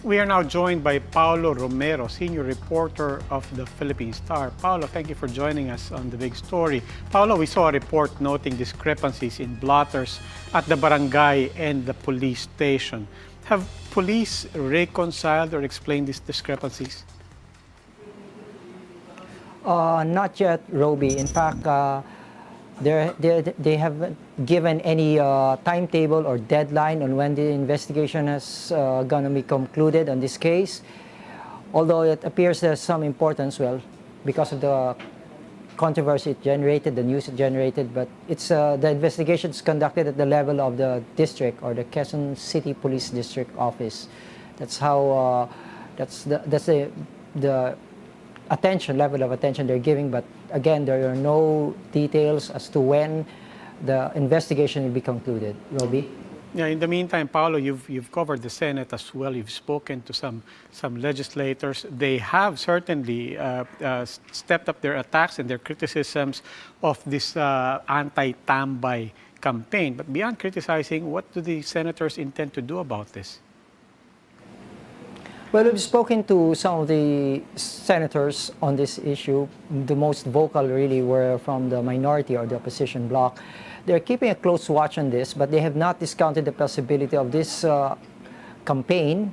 We are now joined by Paolo Romero, senior reporter of the PhilStar's. Paolo, thank you for joining us on The Big Story. Paolo, we saw a report noting discrepancies in blotters at the barangay and the police station. Have police reconciled or explained these discrepancies? Not yet, Roby. In fact, they haven't given any timetable or deadline on when the investigation is going to be concluded on this case. Although it appears there's some importance, well, because of the controversy it generated, the news it generated, but it's the investigation is conducted at the level of the district or the Quezon City Police District Office. That's how that's the level of attention they're giving, but again, there are no details as to when the investigation will be concluded. Roby? Yeah, in the meantime, Paolo, you've covered the Senate as well. You've spoken to some legislators. They have certainly stepped up their attacks and their criticisms of this anti-tambay campaign. But beyond criticizing, what do the senators intend to do about this? Well, we've spoken to some of the senators on this issue. The most vocal really were from the minority or the opposition bloc. They're keeping a close watch on this, but they have not discounted the possibility of this campaign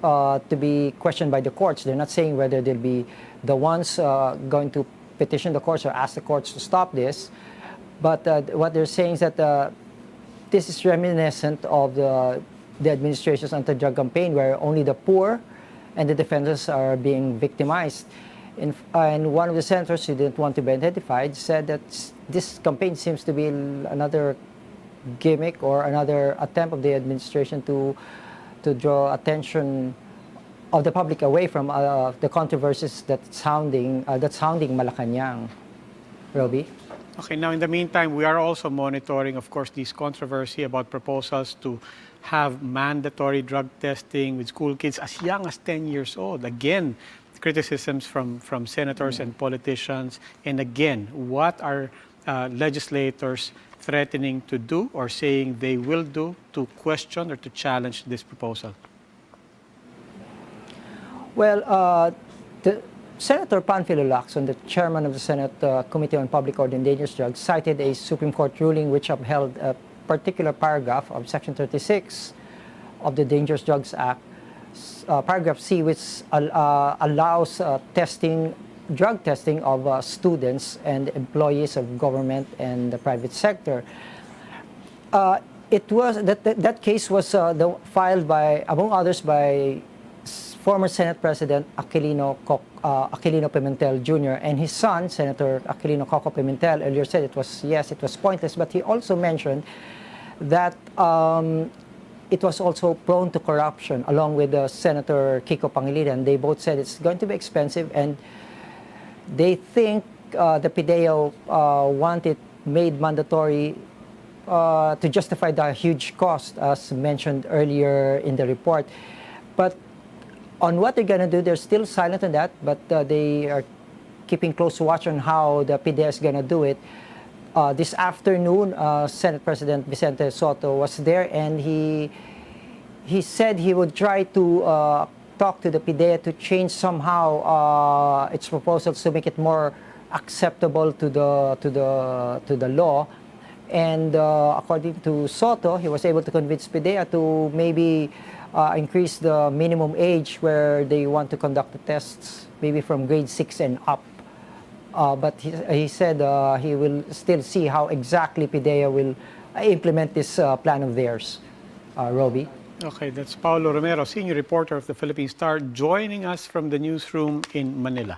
to be questioned by the courts. They're not saying whether they'll be the ones going to petition the courts or ask the courts to stop this. But what they're saying is that this is reminiscent of the administration's anti-drug campaign, where only the poor and the defenders are being victimized. And one of the senators who didn't want to be identified said that this campaign seems to be another gimmick or another attempt of the administration to draw attention of the public away from the controversies that's sounding Malacanang. Roby? Okay, now in the meantime, we are also monitoring, of course, this controversy about proposals to have mandatory drug testing with school kids as young as 10 years old. Again, criticisms from senators and politicians. And again, what are legislators threatening to do or saying they will do to question or to challenge this proposal? Well, Senator Panfilo Lacson, the chairman of the Senate Committee on Public Order and Dangerous Drugs, cited a Supreme Court ruling which upheld a particular paragraph of Section 36 of the Dangerous Drugs Act, paragraph C, which allows drug testing of students and employees of government and the private sector. That case was filed by, among others, by former Senate President Aquilino Pimentel Jr. and his son, Senator Aquilino Coco Pimentel, earlier said it was pointless, but he also mentioned that it was also prone to corruption, along with Senator Kiko Pangilinan. They both said it's going to be expensive, and they think the PDEA want it made mandatory to justify the huge cost, as mentioned earlier in the report. But on what they're going to do, they're still silent on that, but they are keeping close watch on how the PDEA is going to do it. This afternoon, Senate President Vicente Soto was there, and he said he would try to talk to the PDEA to change somehow its proposals to make it more acceptable to the law. And according to Soto, he was able to convince PDEA to maybe increase the minimum age where they want to conduct the tests, maybe from grade 6 and up. But he said he will still see how exactly PDEA will implement this plan of theirs. Roby? Okay, that's Paolo Romero, senior reporter of the PhilStar's, joining us from the newsroom in Manila.